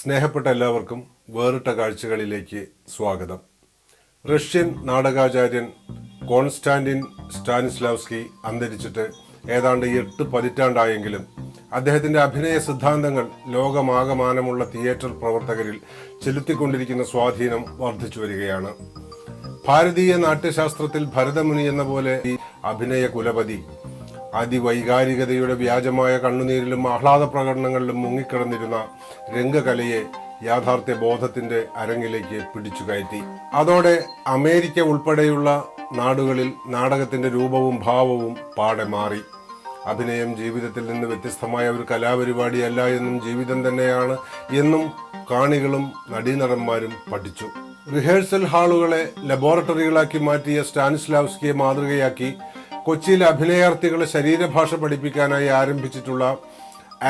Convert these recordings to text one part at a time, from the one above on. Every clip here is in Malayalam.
സ്നേഹപ്പെട്ട എല്ലാവർക്കും വേറിട്ട കാഴ്ചകളിലേക്ക് സ്വാഗതം. റഷ്യൻ നാടകാചാര്യൻ കോൺസ്റ്റാന്റിൻ സ്റ്റാനിസ്ലാവ്സ്കി അന്തരിച്ചിട്ട് ഏതാണ്ട് 8 പതിറ്റാണ്ടായെങ്കിലും അദ്ദേഹത്തിൻ്റെ അഭിനയ സിദ്ധാന്തങ്ങൾ ലോകമാകമാനമുള്ള തിയേറ്റർ പ്രവർത്തകരിൽ ചെലുത്തിക്കൊണ്ടിരിക്കുന്ന സ്വാധീനം വർദ്ധിച്ചു വരികയാണ്. ഭാരതീയ നാട്യശാസ്ത്രത്തിൽ ഭരതമുനി എന്ന പോലെ ഈ അഭിനയ കുലപതി അതിവൈകാരികതയുടെ വ്യാജമായ കണ്ണുനീരിലും ആഹ്ലാദ പ്രകടനങ്ങളിലും മുങ്ങിക്കിടന്നിരുന്ന രംഗകലയെ യാഥാർത്ഥ്യ ബോധത്തിന്റെ അരങ്ങിലേക്ക് പിടിച്ചു കയറ്റി. അതോടെ അമേരിക്ക ഉൾപ്പെടെയുള്ള നാടുകളിൽ നാടകത്തിന്റെ രൂപവും ഭാവവും പാടെ മാറി. അഭിനയം ജീവിതത്തിൽ നിന്ന് വ്യത്യസ്തമായ ഒരു കലാപരിപാടിയല്ല എന്നും ജീവിതം തന്നെയാണ് എന്നും കാണികളും നടീനടന്മാരും പഠിച്ചു. റിഹേഴ്സൽ ഹാളുകളെ ലബോറട്ടറികളാക്കി മാറ്റിയ സ്റ്റാനിസ്ലാവ്സ്കിയെ മാതൃകയാക്കി കൊച്ചിയിലെ അഭിനയാർത്ഥികളെ ശരീരഭാഷ പഠിപ്പിക്കാനായി ആരംഭിച്ചിട്ടുള്ള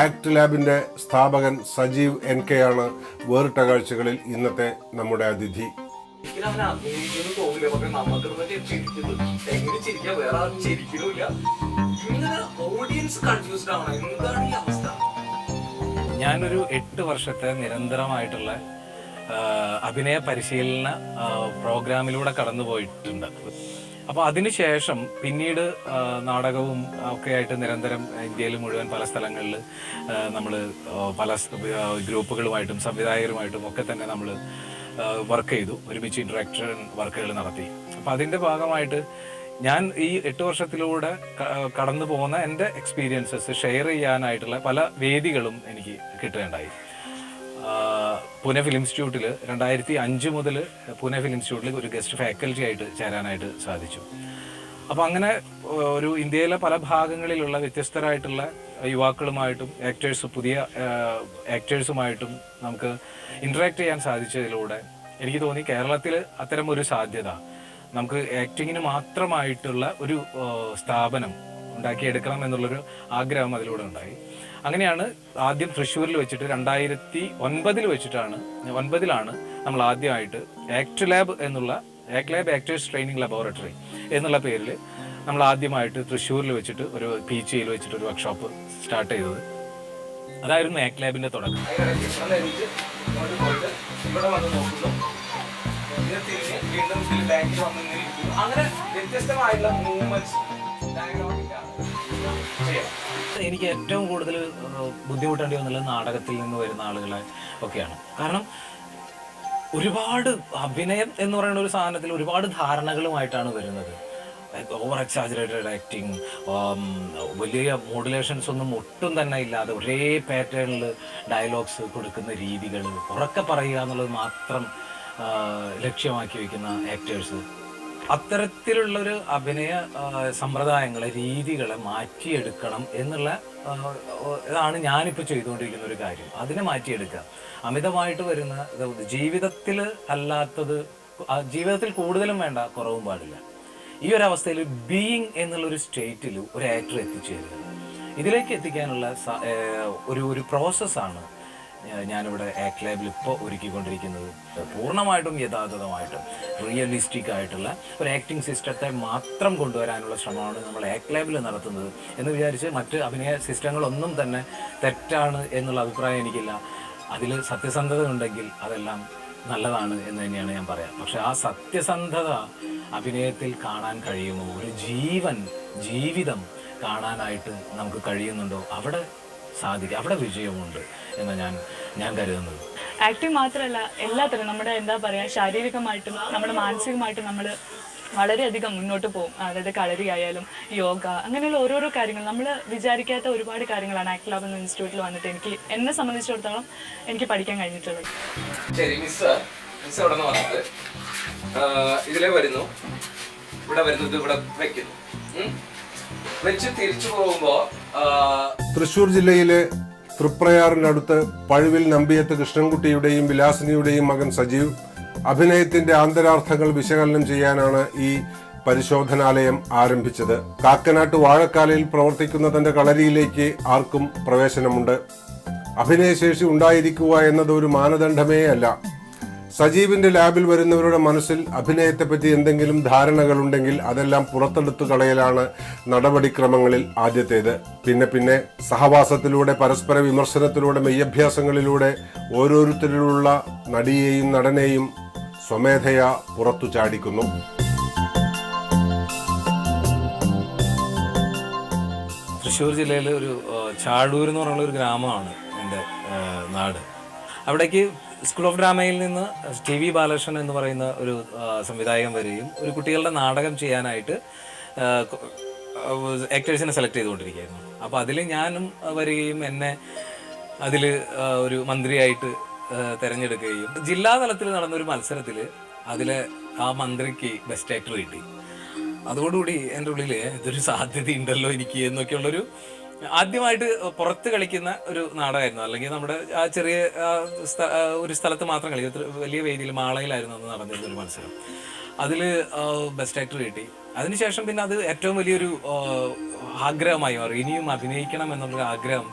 ആക്ട് ലാബിന്റെ സ്ഥാപകൻ സജീവ് NK ആണ് വേറിട്ട കാഴ്ചകളിൽ ഇന്നത്തെ നമ്മുടെ അതിഥി. ഞാനൊരു 8 വർഷത്തെ നിരന്തരമായിട്ടുള്ള അഭിനയ പരിശീലന പ്രോഗ്രാമിലൂടെ കടന്നു പോയിട്ടുണ്ട്. അപ്പോൾ അതിനുശേഷം പിന്നീട് നാടകവും ഒക്കെ ആയിട്ട് നിരന്തരം ഇന്ത്യയിൽ മുഴുവൻ പല സ്ഥലങ്ങളിൽ നമ്മൾ പല ഗ്രൂപ്പുകളുമായിട്ടും സംവിധായകരുമായിട്ടും ഒക്കെ തന്നെ നമ്മൾ വർക്ക് ചെയ്തു, ഒരുമിച്ച് ഇൻട്രാക്ഷൻ വർക്കുകൾ നടത്തി. അപ്പോൾ അതിൻ്റെ ഭാഗമായിട്ട് ഞാൻ ഈ 8 വർഷത്തിലൂടെ കടന്നു പോകുന്ന എൻ്റെ എക്സ്പീരിയൻസസ് ഷെയർ ചെയ്യാനായിട്ടുള്ള പല വേദികളും എനിക്ക് കിട്ടുകയുണ്ടായി. പൂനെ ഫിലിം ഇൻസ്റ്റിറ്റ്യൂട്ടിൽ 2005 മുതൽ പൂനെ ഫിലിം ഇൻസ്റ്റിറ്റ്യൂട്ടിൽ ഒരു ഗസ്റ്റ് ഫാക്കൽറ്റി ആയിട്ട് ചേരാനായിട്ട് സാധിച്ചു. അപ്പോൾ അങ്ങനെ ഒരു ഇന്ത്യയിലെ പല ഭാഗങ്ങളിലുള്ള വ്യത്യസ്തരായിട്ടുള്ള യുവാക്കളുമായിട്ടും പുതിയ ആക്ടേഴ്സുമായിട്ടും നമുക്ക് ഇൻട്രാക്ട് ചെയ്യാൻ സാധിച്ചതിലൂടെ എനിക്ക് തോന്നി കേരളത്തിൽ അത്തരം ഒരു സാധ്യത നമുക്ക് ആക്ടിങ്ങിന് മാത്രമായിട്ടുള്ള ഒരു സ്ഥാപനം ഉണ്ടാക്കിയെടുക്കണം എന്നുള്ളൊരു ആഗ്രഹം അതിലൂടെ ഉണ്ടായി. അങ്ങനെയാണ് ആദ്യം തൃശ്ശൂരിൽ വെച്ചിട്ട് 2009 വെച്ചിട്ടാണ് 9 നമ്മൾ ആദ്യമായിട്ട് act lab actors training laboratory എന്നുള്ള പേരിൽ നമ്മൾ ആദ്യമായിട്ട് തൃശ്ശൂരിൽ വെച്ചിട്ട് ഒരു PGയിൽ വെച്ചിട്ട് ഒരു വർക്ക്ഷോപ്പ് സ്റ്റാർട്ട് ചെയ്തത്. അതായിരുന്നു ആക്ട് ലാബിന്റെ തുടക്കം. അങ്ങനെ വ്യത്യസ്തമായിട്ടുള്ള മൂവ്മെന്റ്സ് എനിക്ക് ഏറ്റവും കൂടുതൽ ബുദ്ധിമുട്ടേണ്ടി വന്നുള്ളത് നാടകത്തിൽ നിന്ന് വരുന്ന ആളുകളെ ഒക്കെയാണ്. കാരണം ഒരുപാട് അഭിനയം എന്ന് പറയുന്ന ഒരു സാധനത്തിൽ ഒരുപാട് ധാരണകളുമായിട്ടാണ് വരുന്നത്. ഓവർ എക്സാജറേറ്റഡ് ആക്ടിങ്, വലിയ മോഡുലേഷൻസ് ഒന്നും ഒട്ടും തന്നെ ഇല്ലാതെ ഒരേ പാറ്റേണിൽ ഡയലോഗ്സ് കൊടുക്കുന്ന രീതികൾ, ഉറക്കെ പറയുക എന്നുള്ളത് മാത്രം ലക്ഷ്യമാക്കി വയ്ക്കുന്ന ആക്ടേഴ്സ്. അത്തരത്തിലുള്ളൊരു അഭിനയ സമ്പ്രദായങ്ങളെ രീതികളെ മാറ്റിയെടുക്കണം എന്നുള്ള ഇതാണ് ഞാനിപ്പോൾ ചെയ്തുകൊണ്ടിരിക്കുന്ന ഒരു കാര്യം. അതിനെ മാറ്റിയെടുക്കുക. അമിതമായിട്ട് വരുന്ന ജീവിതത്തിൽ അല്ലാത്തത് ജീവിതത്തിൽ കൂടുതലും വേണ്ട, കുറവും പാടില്ല. ഈ ഒരു അവസ്ഥയിൽ ബീയിങ് എന്നുള്ളൊരു സ്റ്റേറ്റിൽ ഒരു ആക്ടർ എത്തിച്ചേരുക, ഇതിലേക്ക് എത്തിക്കാനുള്ള ഒരു പ്രോസസ്സാണ് ഞാനിവിടെ ആക്ട് ലാബിൽ ഇപ്പോൾ ഒരുക്കിക്കൊണ്ടിരിക്കുന്നത്. പൂർണ്ണമായിട്ടും യഥാർത്ഥമായിട്ടും റിയലിസ്റ്റിക് ആയിട്ടുള്ള ഒരു ആക്ടിങ് സിസ്റ്റത്തെ മാത്രം കൊണ്ടുവരാനുള്ള ശ്രമമാണ് നമ്മൾ ആക്ട് ലാബിൽ നടത്തുന്നത് എന്ന് വിചാരിച്ച് മറ്റ് അഭിനയ സിസ്റ്റങ്ങളൊന്നും തന്നെ തെറ്റാണ് എന്നുള്ള അഭിപ്രായം എനിക്കില്ല. അതിൽ സത്യസന്ധത ഉണ്ടെങ്കിൽ അതെല്ലാം നല്ലതാണ് എന്ന് തന്നെയാണ് ഞാൻ പറയാം. പക്ഷെ ആ സത്യസന്ധത അഭിനയത്തിൽ കാണാൻ കഴിയുമോ, ഒരു ജീവിതം കാണാനായിട്ട് നമുക്ക് കഴിയുന്നുണ്ടോ, അവിടെ സാധിക്കും, അവിടെ വിജയമുണ്ട് എന്ന് ഞാൻ കരുതുന്നത്. ആക്ടിങ് മാത്രമല്ല, എല്ലാത്തരം നമ്മുടെ എന്താ പറയുക, ശാരീരികമായിട്ടും നമ്മുടെ മാനസികമായിട്ടും നമ്മൾ വളരെയധികം മുന്നോട്ട് പോകും. അതായത് കളരി ആയാലും യോഗ, അങ്ങനെയുള്ള ഓരോരോ കാര്യങ്ങൾ നമ്മൾ വിചാരിക്കാത്ത ഒരുപാട് കാര്യങ്ങളാണ് ആക്ട് ലാബ് എന്ന ഇൻസ്റ്റിറ്റ്യൂട്ടിൽ വന്നിട്ട് എന്നെ സംബന്ധിച്ചിടത്തോളം എനിക്ക് പഠിക്കാൻ കഴിഞ്ഞിട്ടുള്ളത്. ശരി, മിസ് ഇവിടെ നിന്ന് വന്നിട്ട് ഇതിലെ വരുന്നു, ഇവിടെ വരുന്നത് ഇവിടെ വെക്കുന്നു, വെച്ച് തിരിച്ചു പോകുമ്പോൾ തൃശൂർ ജില്ലയിലെ തൃപ്രയാറിനടുത്ത് പഴുവിൽ നമ്പിയത്ത് കൃഷ്ണൻകുട്ടിയുടെയും വിലാസിനിയുടെയും മകൻ സജീവ് അഭിനയത്തിന്റെ ആന്തരാർത്ഥങ്ങൾ വിശകലനം ചെയ്യാനാണ് ഈ പരിശോധനാലയം ആരംഭിച്ചത്. കാക്കനാട്ട് വാഴക്കാലയിൽ പ്രവർത്തിക്കുന്ന തന്റെ കളരിയിലേക്ക് ആർക്കും പ്രവേശനമുണ്ട്. അഭിനയശേഷി ഉണ്ടായിരിക്കുക എന്നത് ഒരു മാനദണ്ഡമേ അല്ല. സജീവിന്റെ ലാബിൽ വരുന്നവരുടെ മനസ്സിൽ അഭിനയത്തെപ്പറ്റി എന്തെങ്കിലും ധാരണകളുണ്ടെങ്കിൽ അതെല്ലാം പുറത്തെടുത്തു കളയലാണ് നടപടിക്രമങ്ങളിൽ ആദ്യത്തേത്. പിന്നെ സഹവാസത്തിലൂടെ, പരസ്പര വിമർശനത്തിലൂടെ, മെയ്യഭ്യാസങ്ങളിലൂടെ ഓരോരുത്തരിലുള്ള നടിയെയും നടനെയും സ്വമേധയാ പുറത്തു ചാടിക്കുന്നു. തൃശ്ശൂർ ജില്ലയിൽ ഒരു ചാഴൂർ എന്ന് പറയുന്ന ഒരു ഗ്രാമമാണ് എൻ്റെ നാട്. അവിടേക്ക് സ്കൂൾ ഓഫ് ഡ്രാമയിൽ നിന്ന് TV ബാലകൃഷ്ണൻ എന്ന് പറയുന്ന ഒരു സംവിധായകൻ വരികയും ഒരു കുട്ടികളുടെ നാടകം ചെയ്യാനായിട്ട് ആക്ടേഴ്സിനെ സെലക്ട് ചെയ്തുകൊണ്ടിരിക്കുകയായിരുന്നു. അപ്പോൾ അതിൽ ഞാനും വരികയും എന്നെ അതിൽ ഒരു മന്ത്രിയായിട്ട് തിരഞ്ഞെടുക്കുകയും ജില്ലാ തലത്തിൽ നടന്നൊരു മത്സരത്തിൽ അതിലെ ആ മന്ത്രിക്ക് ബെസ്റ്റ് ആക്ടർ കിട്ടി. അതോടുകൂടി എൻ്റെ ഉള്ളിൽ ഇതൊരു സാധ്യതയുണ്ടല്ലോ എനിക്ക് എന്നൊക്കെയുള്ളൊരു ആദ്യമായിട്ട് പുറത്ത് കളിക്കുന്ന ഒരു നാടകമായിരുന്നു. അല്ലെങ്കിൽ നമ്മുടെ ആ ചെറിയ ഒരു സ്ഥലത്ത് മാത്രം കളിക്കും, വലിയ വേദിയിൽ മാളയിലായിരുന്നു അന്ന് നടന്നിരുന്ന ഒരു മത്സരം. അതിൽ ബെസ്റ്റ് ആക്ടർ കിട്ടി. അതിനുശേഷം പിന്നെ അത് ഏറ്റവും വലിയൊരു ആഗ്രഹമായി മാറി. ഇനിയും അഭിനയിക്കണം എന്നുള്ളൊരു ആഗ്രഹം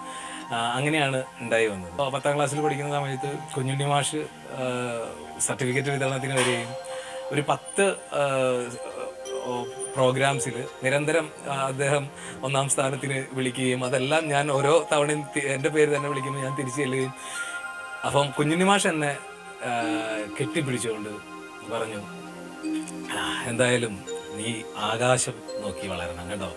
അങ്ങനെയാണ് ഉണ്ടായി വന്നത്. 10ാം ക്ലാസ്സിൽ പഠിക്കുന്ന സമയത്ത് കുഞ്ഞുണ്ണി മാഷ് സർട്ടിഫിക്കറ്റ് വിതരണത്തിന് വരികയും ഒരു 10 പ്രോഗ്രാംസിൽ നിരന്തരം അദ്ദേഹം 1ാം സ്ഥാനത്തിന് വിളിക്കുകയും അതെല്ലാം ഞാൻ ഓരോ തവണയും എൻ്റെ പേര് തന്നെ വിളിക്കുമ്പോൾ ഞാൻ തിരിച്ചു ചെല്ലുകയും. അപ്പം കുഞ്ഞുണ്ണി മാഷ് എന്നെ കെട്ടിപ്പിടിച്ചുകൊണ്ട് പറഞ്ഞു, എന്തായാലും നീ ആകാശം നോക്കി വളരണം കേട്ടോ.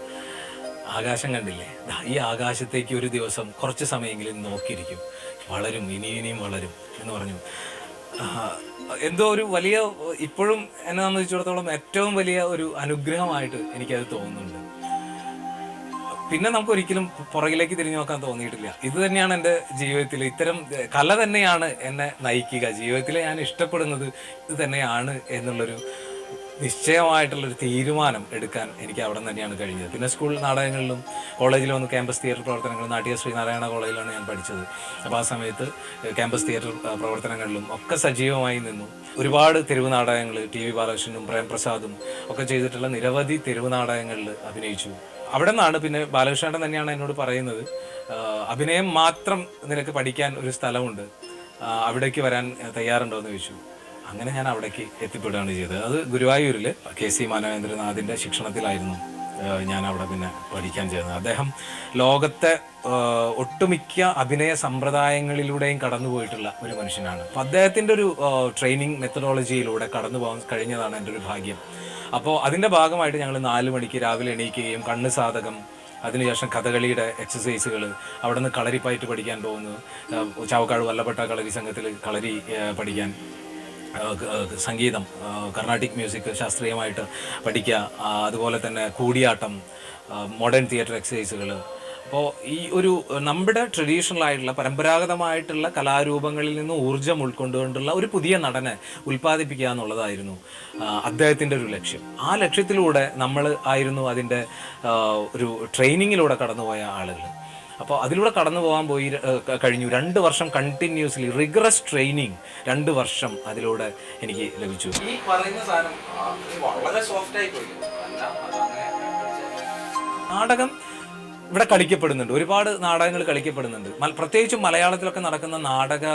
ആകാശം കണ്ടില്ലേ, ഈ ആകാശത്തേക്ക് ഒരു ദിവസം കുറച്ച് സമയമെങ്കിലും നോക്കിയിരിക്കും, വളരും, ഇനിയും വളരും എന്ന് പറഞ്ഞു. എന്തോ ഒരു വലിയ, ഇപ്പോഴും എന്നെ സംബന്ധിച്ചിടത്തോളം ഏറ്റവും വലിയ ഒരു അനുഗ്രഹമായിട്ട് എനിക്കത് തോന്നുന്നുണ്ട്. പിന്നെ നമുക്ക് ഒരിക്കലും പുറകിലേക്ക് തിരിഞ്ഞു നോക്കാൻ തോന്നിയിട്ടില്ല. ഇത് തന്നെയാണ് എൻ്റെ ജീവിതത്തിൽ, ഇത്തരം കല തന്നെയാണ് എന്നെ നയിക്കുക. ജീവിതത്തിൽ ഞാൻ ഇഷ്ടപ്പെടുന്നത് ഇത് തന്നെയാണ് എന്നുള്ളൊരു നിശ്ചയമായിട്ടുള്ളൊരു തീരുമാനം എടുക്കാൻ എനിക്ക് അവിടെ തന്നെയാണ് കഴിഞ്ഞത്. പിന്നെ സ്കൂൾ നാടകങ്ങളിലും കോളേജിൽ വന്ന് ക്യാമ്പസ് തിയേറ്റർ പ്രവർത്തനങ്ങളും, നാട്യ ശ്രീനാരായണ കോളേജിലാണ് ഞാൻ പഠിച്ചത്. അപ്പോൾ ആ സമയത്ത് ക്യാമ്പസ് തിയേറ്റർ പ്രവർത്തനങ്ങളിലും ഒക്കെ സജീവമായി നിന്നു. ഒരുപാട് തെരുവ് നാടകങ്ങൾ TV ബാലകൃഷ്ണനും പ്രേംപ്രസാദും ഒക്കെ ചെയ്തിട്ടുള്ള നിരവധി തെരുവ് നാടകങ്ങളിൽ അഭിനയിച്ചു. അവിടെ നിന്നാണ് പിന്നെ ബാലകൃഷ്ണൻ തന്നെയാണ് എന്നോട് പറയുന്നത്, അഭിനയം മാത്രം നിനക്ക് പഠിക്കാൻ ഒരു സ്ഥലമുണ്ട്, അവിടേക്ക് വരാൻ തയ്യാറുണ്ടോ എന്ന് ചോദിച്ചു. അങ്ങനെ ഞാൻ അവിടേക്ക് എത്തിപ്പെടുകയാണ് ചെയ്തത്. അത് ഗുരുവായൂരിൽ KC മാനവേന്ദ്രനാഥിൻ്റെ ശിക്ഷണത്തിലായിരുന്നു ഞാൻ അവിടെ പിന്നെ പഠിക്കാൻ ചെയ്യുന്നത്. അദ്ദേഹം ലോകത്തെ ഒട്ടുമിക്ക അഭിനയ സമ്പ്രദായങ്ങളിലൂടെയും കടന്നുപോയിട്ടുള്ള ഒരു മനുഷ്യനാണ്. അപ്പം അദ്ദേഹത്തിൻ്റെ ഒരു ട്രെയിനിങ് മെത്തഡോളജിയിലൂടെ കടന്നു പോകാൻ കഴിഞ്ഞതാണ് എൻ്റെ ഒരു ഭാഗ്യം. അപ്പോൾ അതിൻ്റെ ഭാഗമായിട്ട് ഞങ്ങൾ 4 മണിക്ക് രാവിലെ എണീക്കുകയും കണ്ണ് സാധകം, അതിനുശേഷം കഥകളിയുടെ എക്സസൈസുകൾ, അവിടെ നിന്ന് കളരിപ്പായിട്ട് പഠിക്കാൻ പോകുന്നു, ചാവക്കാട് വല്ലപ്പെട്ട കളരി സംഘത്തിൽ കളരി പഠിക്കാൻ, സംഗീതം, കർണാട്ടിക് മ്യൂസിക് ശാസ്ത്രീയമായിട്ട് പഠിക്കുക, അതുപോലെ തന്നെ കൂടിയാട്ടം, മോഡേൺ തിയേറ്റർ എക്സസൈസുകൾ. അപ്പോൾ ഈ ഒരു നമ്മുടെ ട്രഡീഷണൽ ആയിട്ടുള്ള പരമ്പരാഗതമായിട്ടുള്ള കലാരൂപങ്ങളിൽ നിന്ന് ഊർജ്ജം ഉൾക്കൊണ്ടുകൊണ്ടുള്ള ഒരു പുതിയ നടനെ ഉൽപ്പാദിപ്പിക്കുക എന്നുള്ളതായിരുന്നു അദ്ദേഹത്തിൻ്റെ ഒരു ലക്ഷ്യം. ആ ലക്ഷ്യത്തിലൂടെ നമ്മൾ ആയിരുന്നു അതിൻ്റെ ഒരു ട്രെയിനിങ്ങിലൂടെ കടന്നുപോയ ആളുകൾ. അപ്പോൾ അതിലൂടെ കടന്നു പോകാൻ കഴിഞ്ഞു. 2 വർഷം കണ്ടിന്യൂസ്ലി റിഗറസ് ട്രെയിനിങ് 2 വർഷം അതിലൂടെ എനിക്ക് ലഭിച്ചു. ഈ പറയുന്ന സാധനം വളരെ സോഫ്റ്റ് ആയി പോയി. നാടകം ഇവിടെ കളിക്കപ്പെടുന്നുണ്ട്, ഒരുപാട് നാടകങ്ങൾ കളിക്കപ്പെടുന്നുണ്ട്. പ്രത്യേകിച്ചും മലയാളത്തിലൊക്കെ നടക്കുന്ന നാടക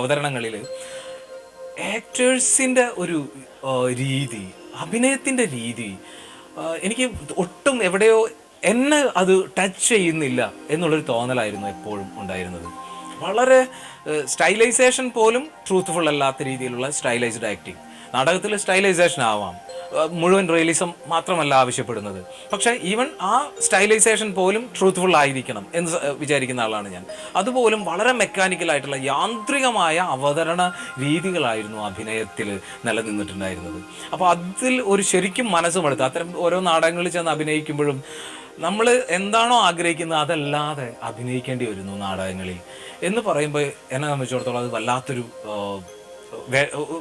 അവതരണങ്ങളിൽ ആക്ടേഴ്സിൻ്റെ ഒരു രീതി, അഭിനയത്തിൻ്റെ രീതി എനിക്ക് ഒട്ടും എവിടെയോ എന്നെ അത് ടച്ച് ചെയ്യുന്നില്ല എന്നുള്ളൊരു തോന്നലായിരുന്നു എപ്പോഴും ഉണ്ടായിരുന്നത്. വളരെ സ്റ്റൈലൈസേഷൻ പോലും ട്രൂത്ത്ഫുൾ അല്ലാത്ത രീതിയിലുള്ള സ്റ്റൈലൈസ്ഡ് ആക്ടിങ്. നാടകത്തിൽ സ്റ്റൈലൈസേഷൻ ആവാം, മുഴുവൻ റിയലിസം മാത്രമല്ല ആവശ്യപ്പെടുന്നത്, പക്ഷേ ഈവൻ ആ സ്റ്റൈലൈസേഷൻ പോലും ട്രൂത്ത്ഫുൾ ആയിരിക്കണം എന്ന് വിചാരിക്കുന്ന ആളാണ് ഞാൻ. അതുപോലും വളരെ മെക്കാനിക്കലായിട്ടുള്ള യാന്ത്രികമായ അവതരണ രീതികളായിരുന്നു അഭിനയത്തിൽ നിലനിന്നിട്ടുണ്ടായിരുന്നത്. അപ്പോൾ അതിൽ ഒരു ശരിക്കും മനസ്സുമെടുത്ത് അത്തരം ഓരോ നാടകങ്ങളിൽ ചെന്ന് അഭിനയിക്കുമ്പോഴും നമ്മൾ എന്താണോ ആഗ്രഹിക്കുന്നത് അതല്ലാതെ അഭിനയിക്കേണ്ടി വരുന്നു നാടകങ്ങളിൽ എന്ന് പറയുമ്പോൾ എന്നെ സംബന്ധിച്ചിടത്തോളം അത്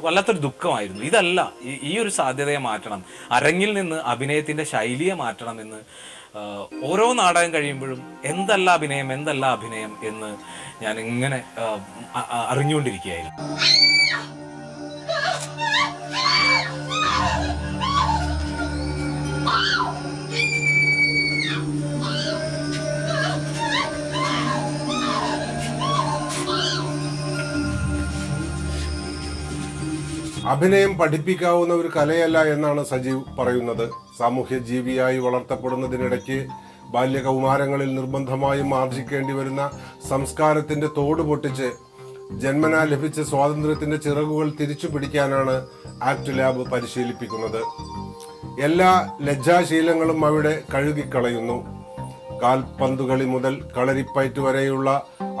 വല്ലാത്തൊരു ദുഃഖമായിരുന്നു. ഇതല്ല, ഈ ഒരു സാധ്യതയെ മാറ്റണം, അരങ്ങിൽ നിന്ന് അഭിനയത്തിൻ്റെ ശൈലിയെ മാറ്റണം എന്ന് ഓരോ നാടകം കഴിയുമ്പോഴും എന്തല്ല അഭിനയം എന്ന് ഞാൻ ഇങ്ങനെ അറിഞ്ഞുകൊണ്ടിരിക്കുകയായിരുന്നു. അഭിനയം പഠിപ്പിക്കാവുന്ന ഒരു കലയല്ല എന്നാണ് സജീവ് പറയുന്നത്. സാമൂഹ്യ ജീവിയായി വളർത്തപ്പെടുന്നതിനിടയ്ക്ക് ബാല്യകൗമാരങ്ങളിൽ നിർബന്ധമായും ആർജിക്കേണ്ടി വരുന്ന സംസ്കാരത്തിന്റെ തോട് പൊട്ടിച്ച് ജന്മനാ ലഭിച്ച സ്വാതന്ത്ര്യത്തിന്റെ ചിറകുകൾ തിരിച്ചു പിടിക്കാനാണ് ആക്ട് ലാബ് പരിശീലിപ്പിക്കുന്നത്. എല്ലാ ലജ്ജാശീലങ്ങളും അവിടെ കഴുകിക്കളയുന്നു. കാൽപന്തുകളി മുതൽ കളരിപ്പയറ്റ് വരെയുള്ള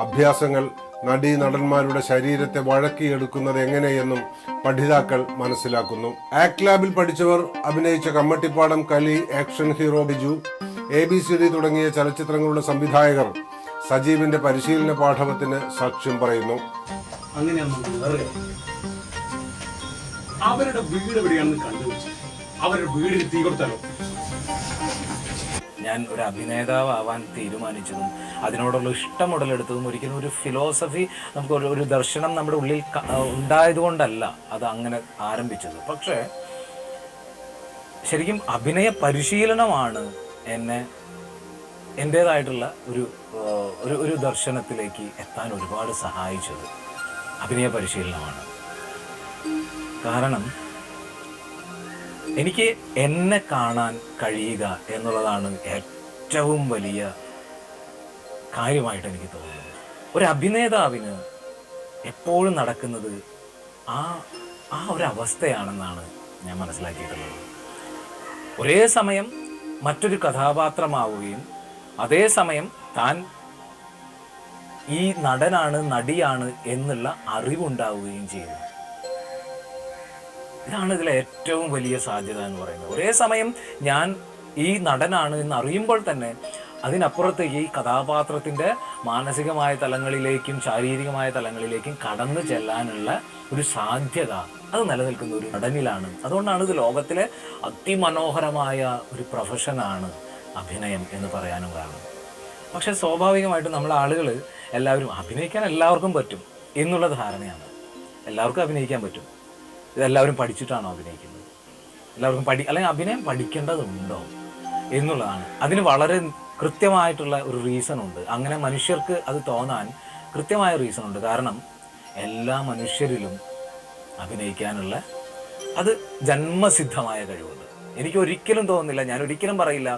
അഭ്യാസങ്ങൾ നടീനടന്മാരുടെ ശരീരത്തെ വഴക്കിയെടുക്കുന്നത് എങ്ങനെയെന്നും പഠിതാക്കൾ മനസ്സിലാക്കുന്നു. ആക്ട് ലാബിൽ പഠിച്ചവർ അഭിനയിച്ച കമ്മട്ടിപ്പാടം, കലി, ആക്ഷൻ ഹീറോ ബിജു, ABCD തുടങ്ങിയ ചലച്ചിത്രങ്ങളുടെ സംവിധായകർ സജീവിന്റെ പരിശീലന പാഠവത്തിന് സാക്ഷ്യം പറയുന്നു. അവരുടെ വീട് എവിടെയാണെന്ന് കണ്ടുപിടിച്ചു അവരുടെ വീടിന് തീ കൊടുത്താലോ? ഞാൻ ഒരു അഭിനേതാവാൻ തീരുമാനിച്ചതും അതിനോടുള്ള ഇഷ്ടം ഉടലെടുത്തതും ഒരിക്കലും ഒരു ഫിലോസഫി, നമുക്ക് ഒരു ദർശനം നമ്മുടെ ഉള്ളിൽ ഉണ്ടായതുകൊണ്ടല്ല അത് അങ്ങനെ ആരംഭിച്ചത്. പക്ഷേ ശരിക്കും അഭിനയ പരിശീലനമാണ് എന്നെ എൻ്റേതായിട്ടുള്ള ഒരു ദർശനത്തിലേക്ക് എത്താൻ ഒരുപാട് സഹായിച്ചത്. അഭിനയ പരിശീലനമാണ്. കാരണം എനിക്ക് എന്നെ കാണാൻ കഴിയുക എന്നുള്ളതാണ് ഏറ്റവും വലിയ കാര്യമായിട്ട് എനിക്ക് തോന്നുന്നത്. ഒരു അഭിനേതാവിന് എപ്പോഴും നടക്കുന്നത് ആ ഒരു അവസ്ഥയാണെന്നാണ് ഞാൻ മനസ്സിലാക്കിയിട്ടുള്ളത്. ഒരേ സമയം മറ്റൊരു കഥാപാത്രമാവുകയും അതേസമയം താൻ ഈ നടനാണ്, നടിയാണ് എന്നുള്ള അറിവുണ്ടാവുകയും ചെയ്യുന്നു. ഇതാണ് ഇതിലെ ഏറ്റവും വലിയ സാധ്യത എന്ന് പറയുന്നത്. ഒരേ സമയം ഞാൻ ഈ നടനാണ് എന്ന് അറിയുമ്പോൾ തന്നെ അതിനപ്പുറത്തേക്ക് ഈ കഥാപാത്രത്തിൻ്റെ മാനസികമായ തലങ്ങളിലേക്കും ശാരീരികമായ തലങ്ങളിലേക്കും കടന്നു ചെല്ലാനുള്ള ഒരു സാധ്യത അത് നിലനിൽക്കുന്ന ഒരു നടനിലാണ്. അതുകൊണ്ടാണ് ഇത് ലോകത്തിലെ അതിമനോഹരമായ ഒരു പ്രൊഫഷനാണ് അഭിനയം എന്ന് പറയാനും കാരണം. പക്ഷെ സ്വാഭാവികമായിട്ടും നമ്മളെ ആളുകൾ എല്ലാവരും അഭിനയിക്കാൻ എല്ലാവർക്കും പറ്റും എന്നുള്ള ധാരണയാണ്. എല്ലാവർക്കും അഭിനയിക്കാൻ പറ്റും. ഇതെല്ലാവരും പഠിച്ചിട്ടാണോ അഭിനയിക്കുന്നത്? എല്ലാവർക്കും അല്ലെങ്കിൽ അഭിനയം പഠിക്കേണ്ടതുണ്ടോ എന്നുള്ളതാണ്. അതിന് വളരെ കൃത്യമായിട്ടുള്ള ഒരു റീസൺ ഉണ്ട്. അങ്ങനെ മനുഷ്യർക്ക് അത് തോന്നാൻ കൃത്യമായ റീസൺ ഉണ്ട്. കാരണം എല്ലാ മനുഷ്യരിലും അഭിനയിക്കാനുള്ള അത് ജന്മസിദ്ധമായ കഴിവുണ്ട്. എനിക്ക് ഒരിക്കലും തോന്നുന്നില്ല, ഞാൻ ഒരിക്കലും പറയില്ല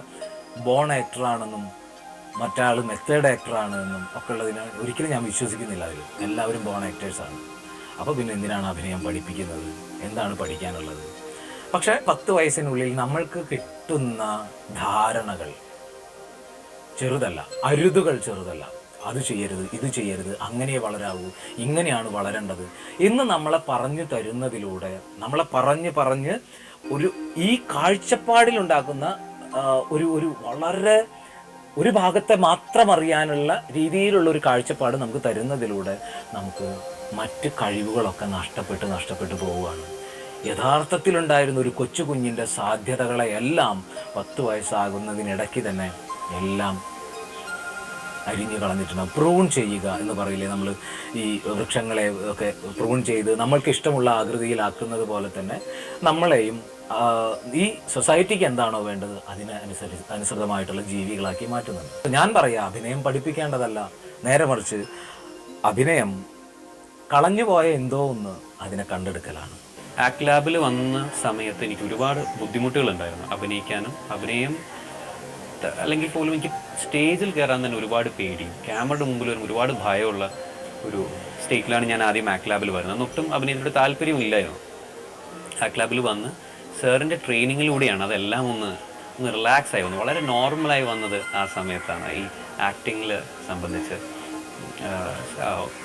ബോൺ ആക്ടറാണെന്നും മറ്റാൾ മെത്തേഡ് ആക്ടറാണ് എന്നും ഒക്കെ ഉള്ളതിന് ഒരിക്കലും ഞാൻ വിശ്വസിക്കുന്നില്ല. അതിൽ എല്ലാവരും ബോൺ ആക്ടേഴ്സാണ്. അപ്പോൾ പിന്നെ എന്തിനാണ് അഭിനയം പഠിപ്പിക്കുന്നത്? എന്താണ് പഠിക്കാനുള്ളത്? പക്ഷെ 10 വയസ്സിനുള്ളിൽ നമ്മൾക്ക് കിട്ടുന്ന ധാരണകൾ ചെറുതല്ല, അരുതുകൾ ചെറുതല്ല. അത് ചെയ്യരുത്, ഇത് ചെയ്യരുത്, അങ്ങനെ വളരാവൂ, ഇങ്ങനെയാണ് വളരേണ്ടത് എന്ന് നമ്മളെ പറഞ്ഞു തരുന്നതിലൂടെ നമ്മളെ പറഞ്ഞ് ഈ കാഴ്ചപ്പാടിലുണ്ടാക്കുന്ന ഒരു വളരെ ഒരു ഭാഗത്തെ മാത്രം അറിയാനുള്ള രീതിയിലുള്ള ഒരു കാഴ്ചപ്പാട് നമുക്ക് തരുന്നതിലൂടെ നമുക്ക് മറ്റ് കഴിവുകളൊക്കെ നഷ്ടപ്പെട്ട് പോവുകയാണ്. യഥാർത്ഥത്തിലുണ്ടായിരുന്ന ഒരു കൊച്ചു കുഞ്ഞിൻ്റെ സാധ്യതകളെയെല്ലാം 10 വയസ്സാകുന്നതിനിടയ്ക്ക് തന്നെ എല്ലാം അരിഞ്ഞു കളഞ്ഞിട്ടുണ്ട്. പ്രൂൺ ചെയ്യുക എന്ന് പറയില്ലേ, നമ്മൾ ഈ വൃക്ഷങ്ങളെ ഒക്കെ പ്രൂൺ ചെയ്ത് നമ്മൾക്ക് ഇഷ്ടമുള്ള ആകൃതിയിലാക്കുന്നത് പോലെ തന്നെ നമ്മളെയും ഈ സൊസൈറ്റിക്ക് എന്താണോ വേണ്ടത് അനുസൃതമായിട്ടുള്ള ജീവികളാക്കി മാറ്റുന്നുണ്ട്. ഞാൻ പറയാം, അഭിനയം പഠിപ്പിക്കേണ്ടതല്ല, നേരെ മറിച്ച് അഭിനയം കളഞ്ഞുപോയ എന്തോ ഒന്ന് അതിനെ കണ്ടെടുക്കലാണ്. ആക്ട് ലാബിൽ വന്ന സമയത്ത് എനിക്ക് ഒരുപാട് ബുദ്ധിമുട്ടുകളുണ്ടായിരുന്നു അഭിനയിക്കാനും. അഭിനയം അല്ലെങ്കിൽ പോലും എനിക്ക് സ്റ്റേജിൽ കയറാൻ തന്നെ ഒരുപാട് പേടിയും ക്യാമറയുടെ മുമ്പിൽ വരും ഒരുപാട് ഭയമുള്ള ഒരു സ്റ്റേറ്റിലാണ് ഞാൻ ആദ്യം ആക്ട് ലാബിൽ വരുന്നത്. അന്നൊട്ടും അഭിനയത്തിനോട് താല്പര്യമില്ലായിരുന്നു. ആക്ട് ലാബിൽ വന്ന് സാറിൻ്റെ ട്രെയിനിങ്ങിലൂടെയാണ് അതെല്ലാം ഒന്ന് റിലാക്സ് ആയി വന്നത്, വളരെ നോർമലായി വന്നത് ആ സമയത്താണ്. ഈ ആക്ടിങ്ങിൽ സംബന്ധിച്ച്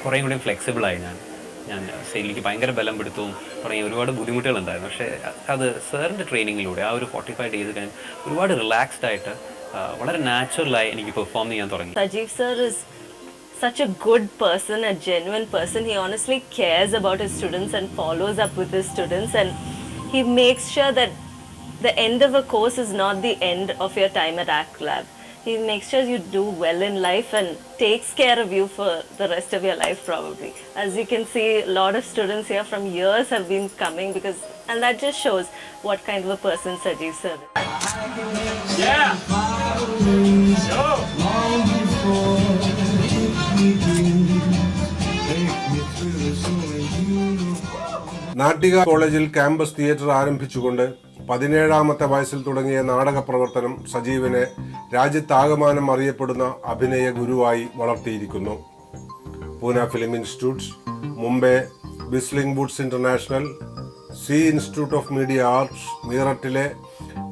കുറേ കൂടി ഫ്ലെക്സിബിളായി ഞാൻ സ്റ്റേജിലേക്ക് ഭയങ്കര ബലം പിടുത്തവും തുടങ്ങിയ ഒരുപാട് ബുദ്ധിമുട്ടുകളുണ്ടായിരുന്നു. പക്ഷേ അത് സാറിൻ്റെ ട്രെയിനിങ്ങിലൂടെ ആ ഒരു 45 ഡേയ്സ് കഴിഞ്ഞ് ഒരുപാട് റിലാക്സ്ഡ് ആയിട്ട് വളരെ നാച്ചുറലായി എനിക്ക് പെർഫോം ചെയ്യാൻ തുടങ്ങി. Sajeev sir is such a good person, a genuine person. He honestly cares about his students and follows up with his students, and he makes sure that the end of a course is not the end of your time at ACT Lab. He makes sure you do well in life and takes care of you for the rest of your life probably. As you can see, a lot of students here from years have been coming and that just shows what kind of a person Sajeev sir is. Yeah! Nattika കോളേജിൽ ക്യാമ്പസ് തിയേറ്റർ ആരംഭിച്ചുകൊണ്ട് 17ാമത്തെ വയസ്സിൽ തുടങ്ങിയ നാടക പ്രവർത്തനം സജീവിനെ രാജ്യത്താകമാനം അറിയപ്പെടുന്ന അഭിനയ ഗുരുവായി വളർത്തിയിരിക്കുന്നു. Pune film institute, Mumbai whistling woods international, Zee institute of media arts, മീററ്റിലെ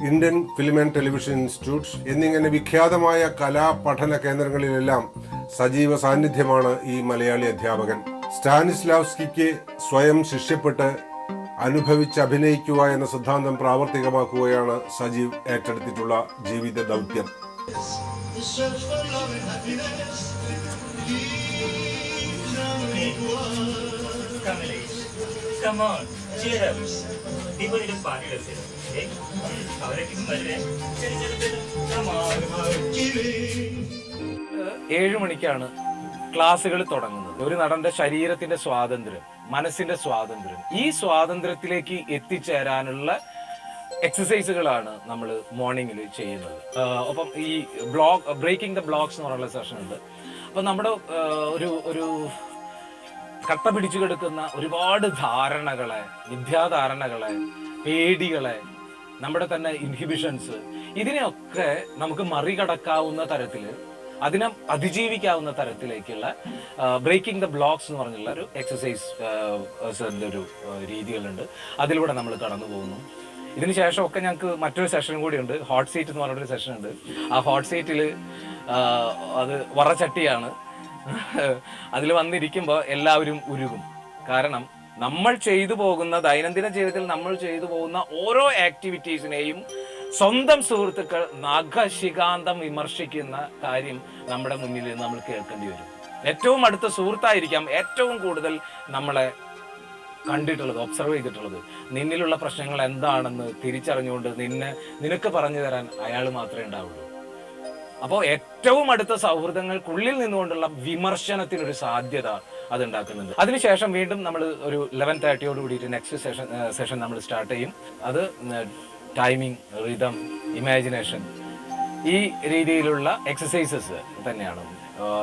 Indian film and television institute എന്നിങ്ങനെ വിഖ്യാതമായ കലാ പഠന കേന്ദ്രങ്ങളിലെല്ലാം സജീവ സാന്നിധ്യമാണ് ഈ മലയാളി അധ്യാപകൻ. സ്റ്റാനിസ്ലാവ്സ്കിക്ക് സ്വയം ശിഷ്യപ്പെട്ട് അനുഭവിച്ച് അഭിനയിക്കുക എന്ന സിദ്ധാന്തം പ്രാവർത്തികമാക്കുകയാണ് സജീവ് ഏറ്റെടുത്തിട്ടുള്ള ജീവിത ദൗത്യം. ഏഴ് മണിക്കാണ് ക്ലാസ്സുകൾ തുടങ്ങുന്നത്. ഒരു നടന്റെ ശരീരത്തിന്റെ സ്വാതന്ത്ര്യം, മനസ്സിന്റെ സ്വാതന്ത്ര്യം, ഈ സ്വാതന്ത്ര്യത്തിലേക്ക് എത്തിച്ചേരാനുള്ള എക്സസൈസുകളാണ് നമ്മൾ മോർണിംഗിൽ ചെയ്യുന്നത്. അപ്പം ഈ ബ്രേക്കിംഗ് ദ ബ്ലോക്സ് എന്ന് പറയുന്ന സെഷൻ ഉണ്ട്. അപ്പം നമ്മുടെ ഒരു കട്ട പിടിച്ചു കിടക്കുന്ന ഒരുപാട് ധാരണകളെ, മിഥ്യാധാരണകളെ, പേടികളെ, നമ്മുടെ തന്നെ ഇൻഹിബിഷൻസ്, ഇതിനെയൊക്കെ നമുക്ക് മറികടക്കാവുന്ന തരത്തിൽ, അതിനെ അതിജീവിക്കാവുന്ന തരത്തിലേക്കുള്ള ബ്രേക്കിംഗ് ദ ബ്ലോക്സ് എന്ന് പറഞ്ഞുള്ള ഒരു എക്സസൈസ് ഒരു രീതികളുണ്ട്. അതിലൂടെ നമ്മൾ കടന്നു പോകുന്നു. ഇതിന് ശേഷമൊക്കെ ഞങ്ങൾക്ക് മറ്റൊരു സെഷൻ കൂടിയുണ്ട്, ഹോട്ട് സീറ്റ് എന്ന് പറഞ്ഞൊരു സെഷൻ ഉണ്ട്. ആ ഹോട്ട് സീറ്റിൽ അത് വറച്ചട്ടിയാണ്. അതിൽ വന്നിരിക്കുമ്പോൾ എല്ലാവരും ഉരുകും. കാരണം നമ്മൾ ചെയ്തു പോകുന്ന ദൈനംദിന ജീവിതത്തിൽ നമ്മൾ ചെയ്തു പോകുന്ന ഓരോ ആക്ടിവിറ്റീസിനെയും സ്വന്തം സുഹൃത്തുക്കൾ നഖശികാന്തം വിമർശിക്കുന്ന കാര്യം നമ്മുടെ മുന്നിൽ നമ്മൾ കേൾക്കേണ്ടി വരും. ഏറ്റവും അടുത്ത സുഹൃത്തായിരിക്കാം ഏറ്റവും കൂടുതൽ നമ്മളെ കണ്ടിട്ടുള്ളത്, ഒബ്സർവ് ചെയ്തിട്ടുള്ളത്. നിന്നിലുള്ള പ്രശ്നങ്ങൾ എന്താണെന്ന് തിരിച്ചറിഞ്ഞുകൊണ്ട് നിനക്ക് പറഞ്ഞു തരാൻ അയാൾ മാത്രമേ ഉണ്ടാവുള്ളൂ. അപ്പോൾ ഏറ്റവും അടുത്ത സൗഹൃദങ്ങൾക്കുള്ളിൽ നിന്നുകൊണ്ടുള്ള വിമർശനത്തിനൊരു സാധ്യത അതുണ്ടാക്കുന്നുണ്ട്. അതിനുശേഷം വീണ്ടും നമ്മൾ ഒരു 11:30 കൂടിയിട്ട് നെക്സ്റ്റ് സെഷൻ നമ്മൾ സ്റ്റാർട്ട് ചെയ്യും. അത് ടൈമിംഗ്, റിതം, ഇമാജിനേഷൻ, ഈ രീതിയിലുള്ള എക്സസൈസസ് തന്നെയാണ്.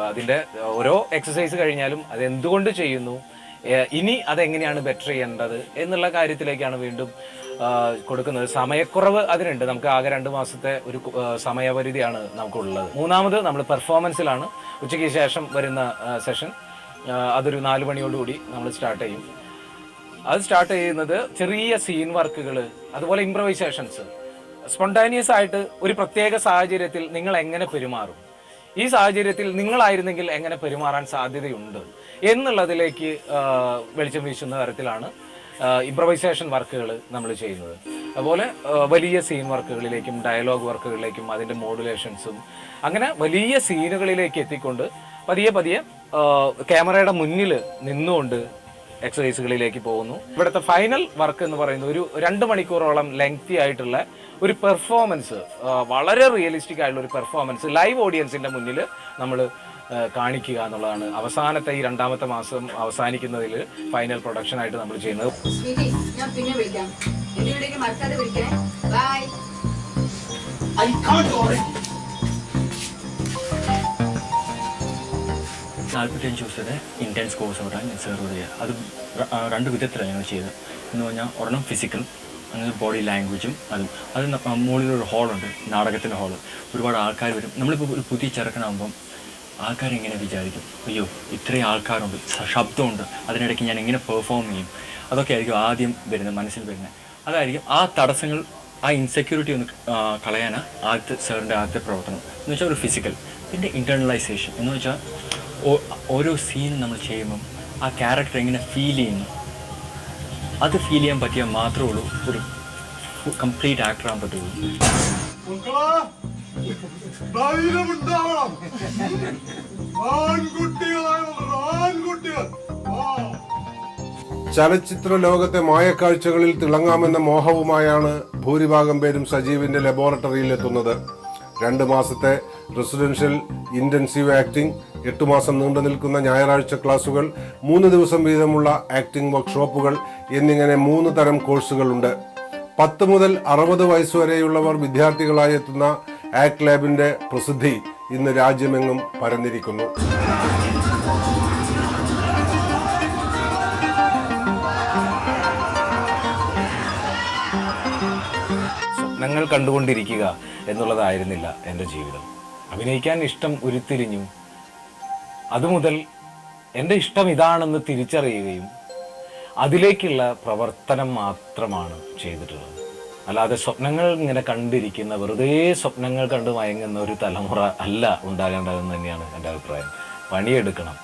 അതിൻ്റെ ഓരോ എക്സസൈസ് കഴിഞ്ഞാലും അത് എന്തുകൊണ്ട് ചെയ്യുന്നു, ഇനി അതെങ്ങനെയാണ് ബെറ്റർ ചെയ്യേണ്ടത് എന്നുള്ള കാര്യത്തിലേക്കാണ് വീണ്ടും കൊടുക്കുന്നത്. സമയക്കുറവ് അതിനുണ്ട്. നമുക്ക് ആകെ 2 മാസത്തെ ഒരു സമയപരിധിയാണ് നമുക്കുള്ളത്. മൂന്നാമത് നമ്മൾ പെർഫോമൻസിലാണ്. ഉച്ചയ്ക്ക് ശേഷം വരുന്ന സെഷൻ അതൊരു 4 മണിയോടുകൂടി നമ്മൾ സ്റ്റാർട്ട് ചെയ്യും. അത് സ്റ്റാർട്ട് ചെയ്യുന്നത് ചെറിയ സീൻ വർക്കുകൾ, അതുപോലെ ഇംപ്രവൈസേഷൻസ്. സ്പോണ്ടാനിയസ് ആയിട്ട് ഒരു പ്രത്യേക സാഹചര്യത്തിൽ നിങ്ങൾ എങ്ങനെ പെരുമാറും, ഈ സാഹചര്യത്തിൽ നിങ്ങളായിരുന്നെങ്കിൽ എങ്ങനെ പെരുമാറാൻ സാധ്യതയുണ്ട് എന്നുള്ളതിലേക്ക് വെളിച്ചം വീശുന്ന തരത്തിലാണ് ഇംപ്രവൈസേഷൻ വർക്കുകൾ നമ്മൾ ചെയ്യുന്നത്. അതുപോലെ വലിയ സീൻ വർക്കുകളിലേക്കും ഡയലോഗ് വർക്കുകളിലേക്കും അതിൻ്റെ മോഡുലേഷൻസും അങ്ങനെ വലിയ സീനുകളിലേക്ക് എത്തിക്കൊണ്ട് പതിയെ ക്യാമറയുടെ മുന്നിൽ നിന്നുകൊണ്ട് എക്സസൈസുകളിലേക്ക് പോകുന്നു. ഇവിടുത്തെ ഫൈനൽ വർക്ക് എന്ന് പറയുന്നത് ഒരു 2 മണിക്കൂറോളം ലെങ്തി ആയിട്ടുള്ള ഒരു പെർഫോമൻസ്, വളരെ റിയലിസ്റ്റിക് ആയിട്ടുള്ള ഒരു പെർഫോമൻസ് ലൈവ് ഓഡിയൻസിന്റെ മുന്നിൽ നമ്മൾ കാണിക്കുക എന്നുള്ളതാണ് അവസാനത്തെ ഈ 2ാമത്തെ മാസം അവസാനിക്കുന്നതിൽ ഫൈനൽ പ്രൊഡക്ഷൻ ആയിട്ട് നമ്മൾ ചെയ്യുന്നത്. ഞാൻ പിന്നെ വിളിക്കാം. എന്നെ മറക്കാതെ വിളിക്കണേ. ബൈ. 45 ദിവസത്തെ ഇൻറ്റൻസ് കോഴ്സ് അവിടെ ഞാൻ സെർവ് ചെയ്യുക. അത് 2 വിധത്തിലാണ് ഞങ്ങൾ ചെയ്തത്. എന്ന് പറഞ്ഞാൽ ഒരെണ്ണം ഫിസിക്കൽ, അങ്ങനെ ബോഡി ലാംഗ്വേജും അത് മുകളിലൊരു ഹാളുണ്ട്, നാടകത്തിൻ്റെ ഹാള്. ഒരുപാട് ആൾക്കാർ വരും. നമ്മളിപ്പോൾ ഒരു പുതിയ ചെറുക്കനാകുമ്പം ആൾക്കാരെങ്ങനെ വിചാരിക്കും, അയ്യോ ഇത്രയും ആൾക്കാരുണ്ട്, ശബ്ദമുണ്ട്, അതിനിടയ്ക്ക് ഞാൻ എങ്ങനെ പെർഫോം ചെയ്യും, അതൊക്കെ ആയിരിക്കും ആദ്യം വരുന്നത്, മനസ്സിൽ വരുന്നത്. അതായിരിക്കും ആ തടസ്സങ്ങൾ, ആ ഇൻസെക്യൂരിറ്റി ഒന്ന് കളയാനാണ് സാറിൻ്റെ ആദ്യത്തെ പ്രവർത്തനം എന്ന് വെച്ചാൽ ഒരു ഫിസിക്കൽ. പിന്നെ ഇൻറ്റേർണലൈസേഷൻ എന്ന് വെച്ചാൽ ഓരോ സീൻ നമ്മൾ ചെയ്യുമ്പം ആ ക്യാരക്ടർ എങ്ങനെ ഫീൽ ചെയ്യുന്നു, അത് ഫീൽ ചെയ്യാൻ പറ്റിയാൽ മാത്രമേ ഉള്ളൂ ഒരു കംപ്ലീറ്റ് ആക്ടർ ആകാൻ പറ്റുള്ളൂ. ചലച്ചിത്ര ലോകത്തെ മായക്കാഴ്ചകളിൽ തിളങ്ങാമെന്ന മോഹവുമായാണ് ഭൂരിഭാഗം പേരും സജീവിന്റെ ലബോറട്ടറിയിൽ എത്തുന്നത്. 2 മാസത്തെ റെസിഡൻഷ്യൽ ഇൻറ്റൻസീവ് ആക്ടിംഗ്, 8 മാസം നീണ്ടു നിൽക്കുന്ന ഞായറാഴ്ച ക്ലാസുകൾ, 3 ദിവസം വീതമുള്ള ആക്ടിംഗ് വർക്ക്ഷോപ്പുകൾ എന്നിങ്ങനെ 3 തരം കോഴ്സുകളുണ്ട്. 10 മുതൽ 60 വയസ്സുവരെയുള്ളവർ വിദ്യാർത്ഥികളായി എത്തുന്ന ആക്ട് ലാബിന്റെ പ്രസിദ്ധി ഇന്ന് രാജ്യമെങ്ങും പരന്നിരിക്കുന്നു. സ്വപ്നങ്ങൾ കണ്ടുകൊണ്ടിരിക്കുക എന്നുള്ളതായിരുന്നില്ല എൻ്റെ ജീവിതം. അഭിനയിക്കാൻ ഇഷ്ടം ഉരുത്തിരിഞ്ഞു. അതുമുതൽ എൻ്റെ ഇഷ്ടം ഇതാണെന്ന് തിരിച്ചറിയുകയും അതിലേക്കുള്ള പ്രവർത്തനം മാത്രമാണ് ചെയ്തിട്ടുള്ളത്. അല്ലാതെ സ്വപ്നങ്ങൾ ഇങ്ങനെ കണ്ടിരിക്കുന്ന, വെറുതെ സ്വപ്നങ്ങൾ കണ്ട് മയങ്ങുന്ന ഒരു തലമുറ അല്ല ഉണ്ടാകേണ്ടതെന്ന് തന്നെയാണ് എൻ്റെ അഭിപ്രായം. പണിയെടുക്കണം,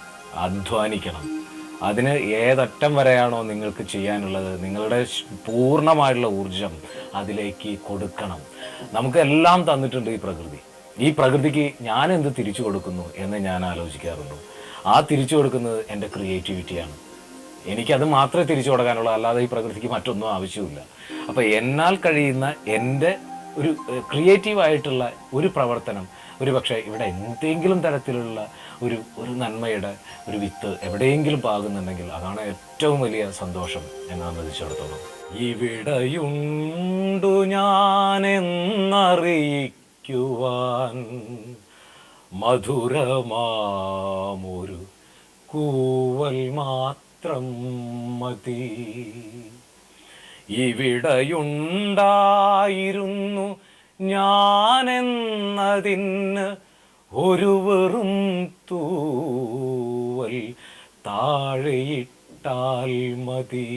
അധ്വാനിക്കണം. അതിന് ഏതറ്റം വരെയാണോ നിങ്ങൾക്ക് ചെയ്യാനുള്ളത്, നിങ്ങളുടെ പൂർണ്ണമായിട്ടുള്ള ഊർജം അതിലേക്ക് കൊടുക്കണം. നമുക്ക് എല്ലാം തന്നിട്ടുണ്ട് ഈ പ്രകൃതി. ഈ പ്രകൃതിക്ക് ഞാൻ എന്ത് തിരിച്ചു കൊടുക്കുന്നു എന്ന് ഞാൻ ആലോചിക്കാറുള്ളൂ. ആ തിരിച്ചു കൊടുക്കുന്നത് എൻ്റെ ക്രിയേറ്റിവിറ്റിയാണ്. എനിക്കത് മാത്രമേ തിരിച്ചു കൊടുക്കാനുള്ളൂ, അല്ലാതെ ഈ പ്രകൃതിക്ക് മറ്റൊന്നും ആവശ്യമില്ല. അപ്പോൾ എന്നാൽ കഴിയുന്ന എൻ്റെ ഒരു ക്രിയേറ്റീവായിട്ടുള്ള ഒരു പ്രവർത്തനം, ഒരു പക്ഷേ ഇവിടെ എന്തെങ്കിലും തരത്തിലുള്ള ഒരു നന്മയുടെ ഒരു വിത്ത് എവിടെയെങ്കിലും പാകുന്നുണ്ടെങ്കിൽ അതാണ് ഏറ്റവും വലിയ സന്തോഷം എന്നെ സംബന്ധിച്ചിടത്തോളം. ഇവിടെയുണ്ടു ഞാനെന്നറിയിക്കുവാൻ മധുരമാമൊരു കൂവൽ മാത്രം മതി. ഇവിടെയുണ്ടായിരുന്നു ഞാനെന്നതിന് ഒരു വെറും തൂവൽ താഴെയിട്ടാൽ മതി.